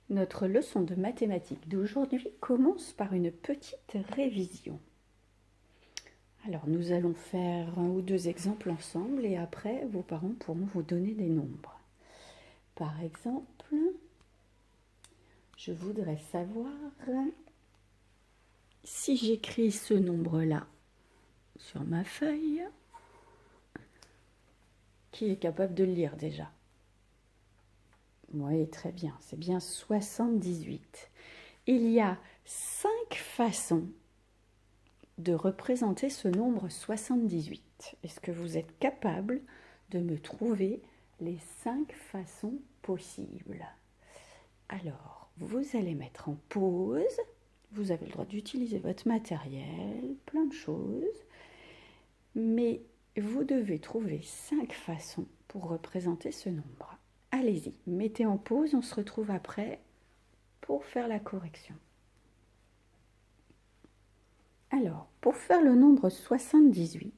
Notre leçon de mathématiques d'aujourd'hui commence par une petite révision. Alors nous allons faire un ou deux exemples ensemble et après vos parents pourront vous donner des nombres. Par exemple, je voudrais savoir si j'écris ce nombre-là sur ma feuille, qui est capable de le lire déjà? Oui, très bien, c'est bien 78. Il y a 5 façons de représenter ce nombre 78. Est-ce que vous êtes capable de me trouver les 5 façons possibles? Alors, vous allez mettre en pause. Vous avez le droit d'utiliser votre matériel, plein de choses. Mais vous devez trouver 5 façons pour représenter ce nombre. Allez-y, mettez en pause, on se retrouve après pour faire la correction. Alors, pour faire le nombre 78,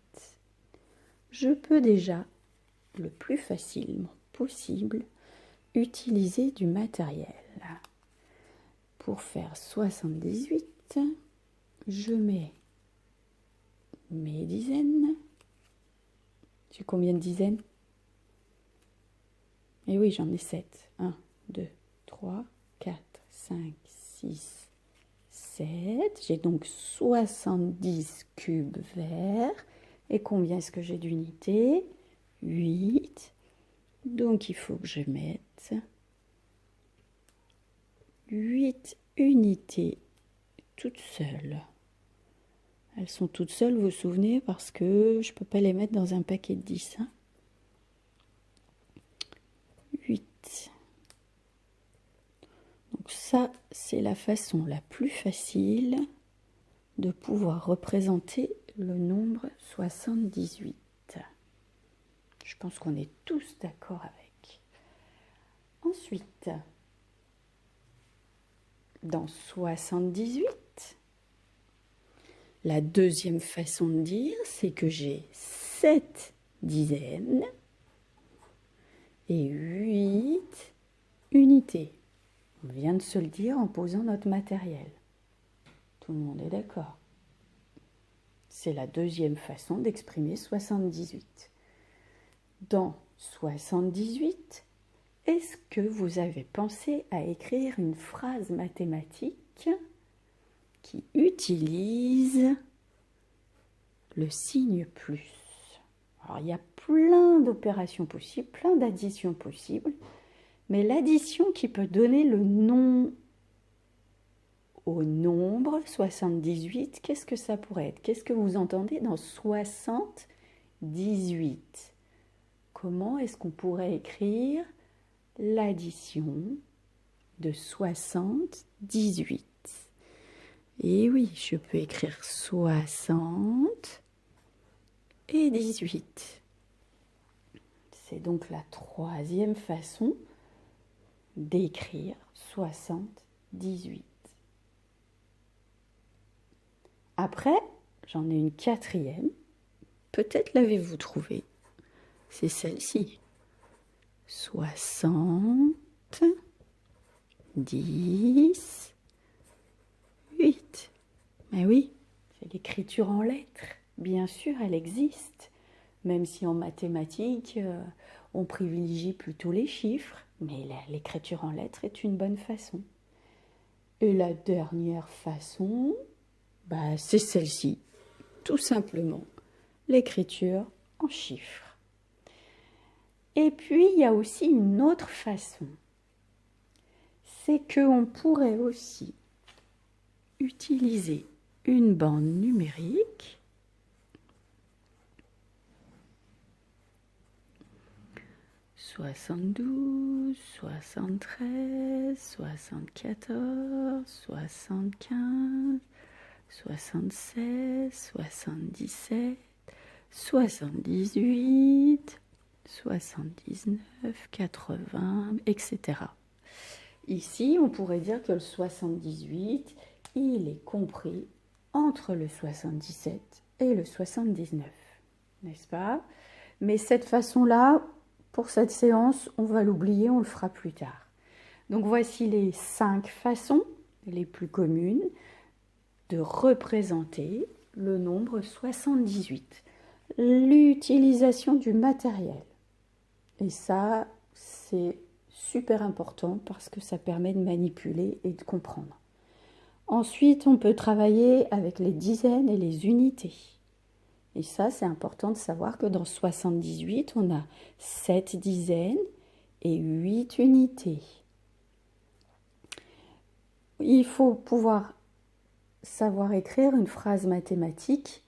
je peux déjà, le plus facilement possible, utiliser du matériel. Pour faire 78, je mets mes dizaines. J'ai combien de dizaines? Eh oui, j'en ai 7. 1, 2, 3, 4, 5, 6, 7. J'ai donc 70 cubes verts. Et combien est-ce que j'ai d'unités? 8. Donc il faut que je mette 8 unités toutes seules. Elles sont toutes seules, vous vous souvenez, parce que je ne peux pas les mettre dans un paquet de 10. 8. Donc ça, c'est la façon la plus facile de pouvoir représenter le nombre 78. Je pense qu'on est tous d'accord avec. Ensuite, dans 78, la deuxième façon de dire, c'est que j'ai 7 dizaines et 8 unités. On vient de se le dire en posant notre matériel. Tout le monde est d'accord. C'est la deuxième façon d'exprimer 78. Dans 78, est-ce que vous avez pensé à écrire une phrase mathématique qui utilise le signe plus? Alors, il y a plein d'opérations possibles, plein d'additions possibles, mais l'addition qui peut donner le nom au nombre 78, qu'est-ce que ça pourrait être? Qu'est-ce que vous entendez dans 78? Comment est-ce qu'on pourrait écrire l'addition de 78? Et oui, je peux écrire 60 et 18. C'est donc la troisième façon d'écrire 78. Après, j'en ai une quatrième. Peut-être l'avez-vous trouvée. C'est celle-ci. 60, 10, 8. Mais oui, c'est l'écriture en lettres. Bien sûr, elle existe. Même si en mathématiques, on privilégie plutôt les chiffres. Mais l'écriture en lettres est une bonne façon. Et la dernière façon, c'est celle-ci. Tout simplement, l'écriture en chiffres. Et puis, il y a aussi une autre façon. C'est qu'on pourrait aussi utiliser une bande numérique « 72, 73, 74, 75, 76, 77, 78, 79, 80, etc. » Ici, on pourrait dire que le 78, il est compris entre le 77 et le 79, n'est-ce pas? Mais cette façon-là, pour cette séance, on va l'oublier, on le fera plus tard. Donc voici les 5 façons les plus communes de représenter le nombre 78. L'utilisation du matériel. Et ça, c'est super important parce que ça permet de manipuler et de comprendre. Ensuite, on peut travailler avec les dizaines et les unités. Et ça, c'est important de savoir que dans 78, on a 7 dizaines et 8 unités. Il faut pouvoir savoir écrire une phrase mathématique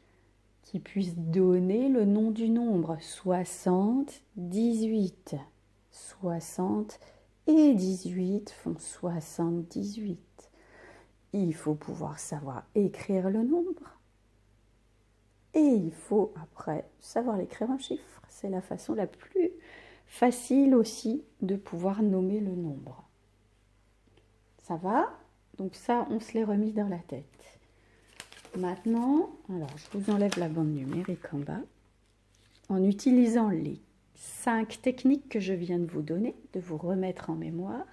qui puisse donner le nom du nombre. 60, 18. 60 et 18 font 78. Il faut pouvoir savoir écrire le nombre. Et il faut après savoir l'écrire en chiffres. C'est la façon la plus facile aussi de pouvoir nommer le nombre. Ça va? Donc ça, on se l'est remis dans la tête. Maintenant, alors je vous enlève la bande numérique en bas. En utilisant les 5 techniques que je viens de vous donner, de vous remettre en mémoire,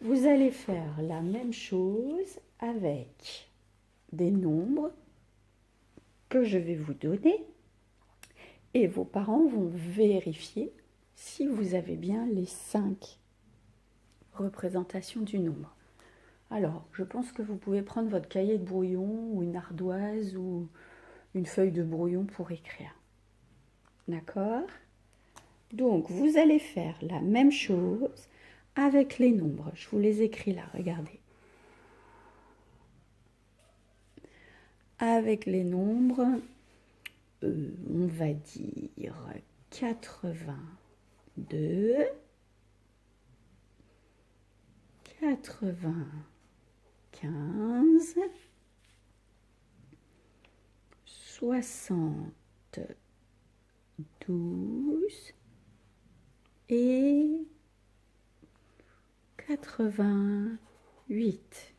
vous allez faire la même chose avec des nombres que je vais vous donner et vos parents vont vérifier si vous avez bien les 5 représentations du nombre. Alors, je pense que vous pouvez prendre votre cahier de brouillon ou une ardoise ou une feuille de brouillon pour écrire. D'accord? Donc, vous allez faire la même chose avec les nombres. Je vous les écris là, regardez. Avec les nombres, on va dire 82, 95, 72 et 88.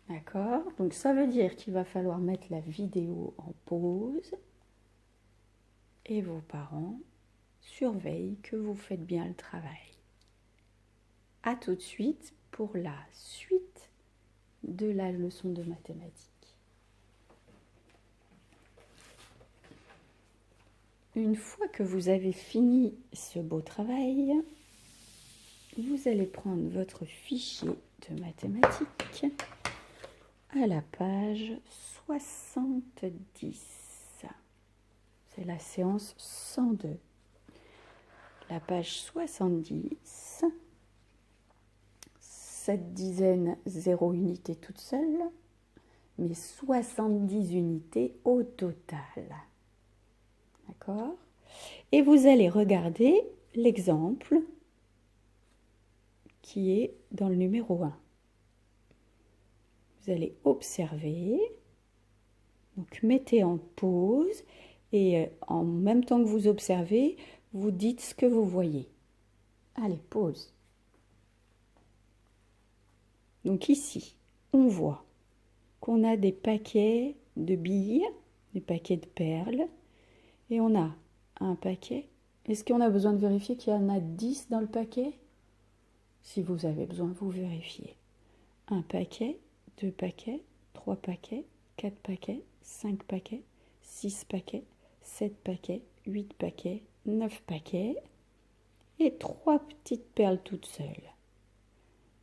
D'accord? Donc ça veut dire qu'il va falloir mettre la vidéo en pause et vos parents surveillent que vous faites bien le travail. À tout de suite pour la suite de la leçon de mathématiques. Une fois que vous avez fini ce beau travail, vous allez prendre votre fichier de mathématiques à la page 70. C'est la séance 102. La page 70, 7 dizaines, 0 unité toute seule, mais 70 unités au total. D'accord? Et vous allez regarder l'exemple qui est dans le numéro 1. Vous allez observer, donc mettez en pause et en même temps que vous observez, vous dites ce que vous voyez. Allez, pause. Donc ici, on voit qu'on a des paquets de billes, des paquets de perles, et on a un paquet. Est-ce qu'on a besoin de vérifier qu'il y en a 10 dans le paquet? Si vous avez besoin, vous vérifiez. Un paquet, 2 paquets, 3 paquets, 4 paquets, 5 paquets, 6 paquets, 7 paquets, 8 paquets, 9 paquets et 3 petites perles toutes seules.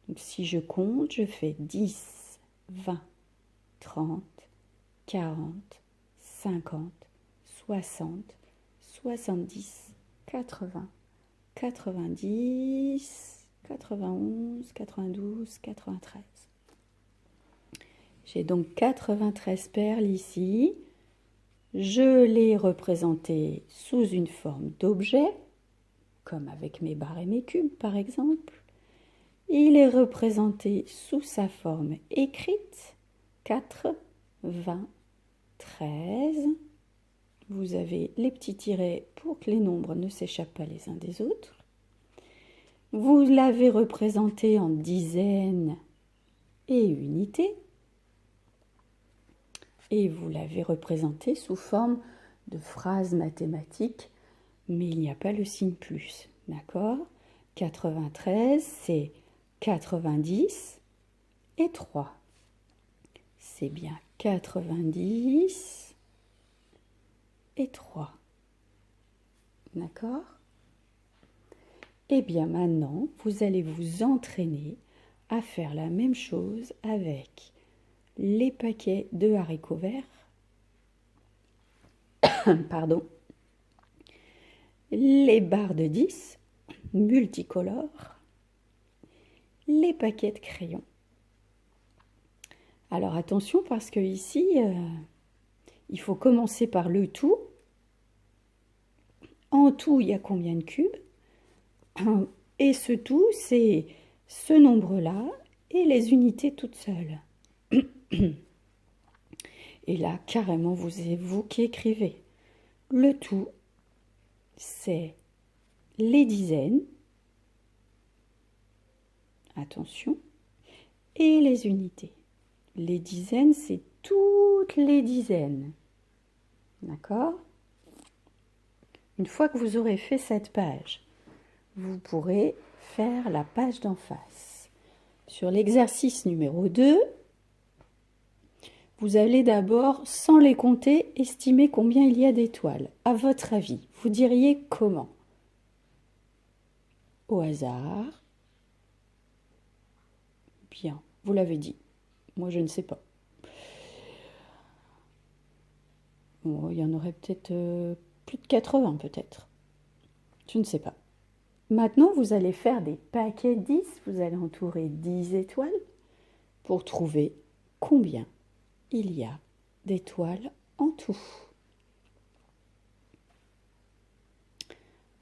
Donc si je compte, je fais 10, 20, 30, 40, 50, 60, 70, 80, 90, 91, 92, 93. J'ai donc 93 perles ici. Je les représentées sous une forme d'objet, comme avec mes barres et mes cubes par exemple. Il est représenté sous sa forme écrite, 4, 20, 13. Vous avez les petits tirets pour que les nombres ne s'échappent pas les uns des autres. Vous l'avez représenté en dizaines et unités. Et vous l'avez représenté sous forme de phrase mathématique, mais il n'y a pas le signe plus, d'accord? 93, c'est 90 et 3. C'est bien 90 et 3. D'accord? Et bien maintenant, vous allez vous entraîner à faire la même chose avec les paquets de haricots verts, pardon, les barres de 10 multicolores, les paquets de crayons. Alors attention parce que ici, il faut commencer par le tout. En tout, il y a combien de cubes? Et ce tout, c'est ce nombre-là et les unités toutes seules. Et là, carrément, vous qui écrivez. Le tout, c'est les dizaines. Attention. Et les unités. Les dizaines, c'est toutes les dizaines. D'accord? Une fois que vous aurez fait cette page, vous pourrez faire la page d'en face. Sur l'exercice numéro 2, vous allez d'abord, sans les compter, estimer combien il y a d'étoiles. À votre avis, vous diriez comment? Au hasard. Bien, vous l'avez dit. Moi, je ne sais pas. Bon, il y en aurait peut-être plus de 80, peut-être. Je ne sais pas. Maintenant, vous allez faire des paquets 10. Vous allez entourer 10 étoiles pour trouver combien il y a d'étoiles en tout.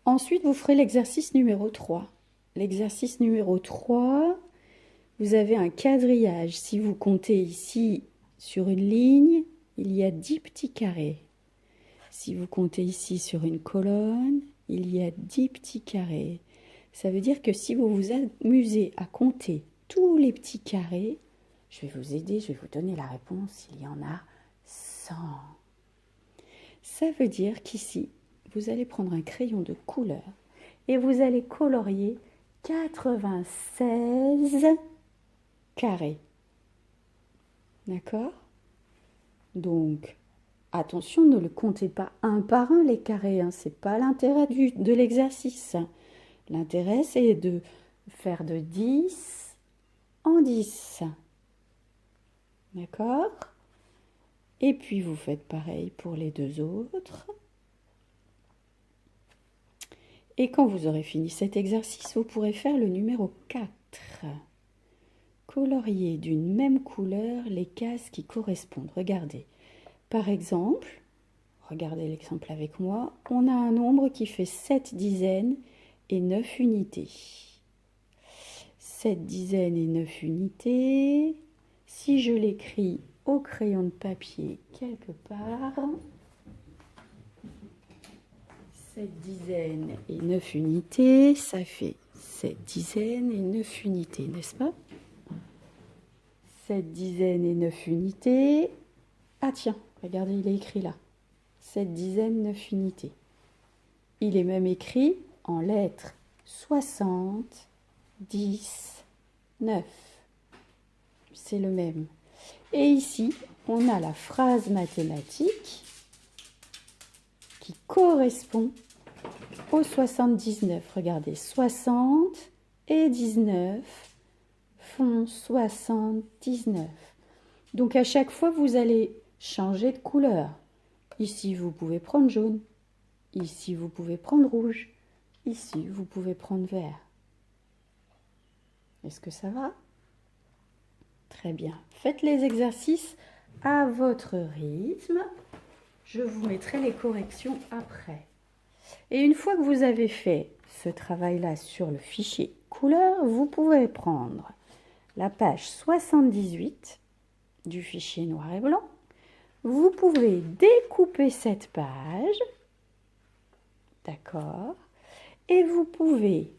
Ensuite, vous ferez l'exercice numéro 3. L'exercice numéro 3, vous avez un quadrillage. Si vous comptez ici sur une ligne, il y a 10 petits carrés. Si vous comptez ici sur une colonne, il y a 10 petits carrés. Ça veut dire que si vous vous amusez à compter tous les petits carrés, je vais vous aider, je vais vous donner la réponse, il y en a 100. Ça veut dire qu'ici, vous allez prendre un crayon de couleur et vous allez colorier 96 carrés. D'accord? Donc, attention, ne le comptez pas un par un les carrés, hein, ce n'est pas l'intérêt de l'exercice. L'intérêt, c'est de faire de 10 en 10. D'accord? Et puis, vous faites pareil pour les deux autres. Et quand vous aurez fini cet exercice, vous pourrez faire le numéro 4. Colorier d'une même couleur les cases qui correspondent. Regardez. Par exemple, regardez l'exemple avec moi, on a un nombre qui fait 7 dizaines et 9 unités. 7 dizaines et 9 unités. Si je l'écris au crayon de papier quelque part, 7 dizaines et 9 unités, ça fait 7 dizaines et 9 unités, n'est-ce pas? 7 dizaines et 9 unités. Ah tiens, regardez, il est écrit là. 7 dizaines, 9 unités. Il est même écrit en lettres 60, 10, 9. C'est le même. Et ici, on a la phrase mathématique qui correspond au 79. Regardez, 60 et 19 font 79. Donc à chaque fois, vous allez changer de couleur. Ici, vous pouvez prendre jaune. Ici, vous pouvez prendre rouge. Ici, vous pouvez prendre vert. Est-ce que ça va? Très bien. Faites les exercices à votre rythme. Je vous mettrai les corrections après. Et une fois que vous avez fait ce travail-là sur le fichier couleur, vous pouvez prendre la page 78 du fichier noir et blanc. Vous pouvez découper cette page, d'accord, et vous pouvez,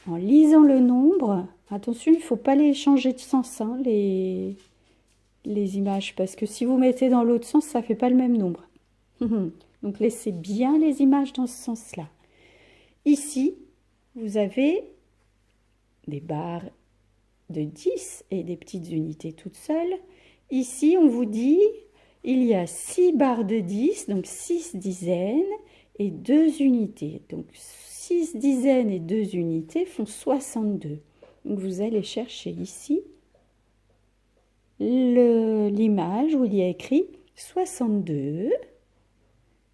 en lisant le nombre, attention, il ne faut pas les changer de sens, hein, les images, parce que si vous mettez dans l'autre sens, ça ne fait pas le même nombre. Donc laissez bien les images dans ce sens-là. Ici, vous avez des barres de 10 et des petites unités toutes seules. Ici, on vous dit, il y a 6 barres de 10, donc 6 dizaines et 2 unités. Donc 6 dizaines et 2 unités font 62. Donc vous allez chercher ici l'image où il y a écrit 62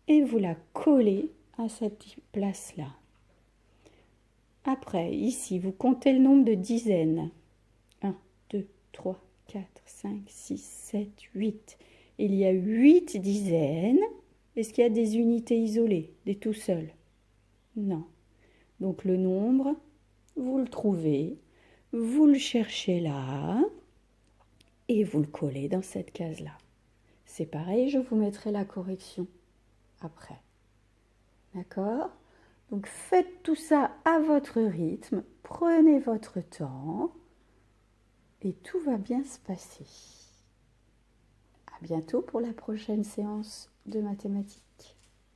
et vous la collez à cette place-là. Après, ici, vous comptez le nombre de dizaines. 1, 2, 3, 4, 5, 6, 7, 8. Il y a 8 dizaines. Est-ce qu'il y a des unités isolées, des tout seuls? Non. Donc le nombre, vous le trouvez, vous le cherchez là et vous le collez dans cette case-là. C'est pareil, je vous mettrai la correction après. D'accord? Donc faites tout ça à votre rythme, prenez votre temps et tout va bien se passer. À bientôt pour la prochaine séance de mathématiques.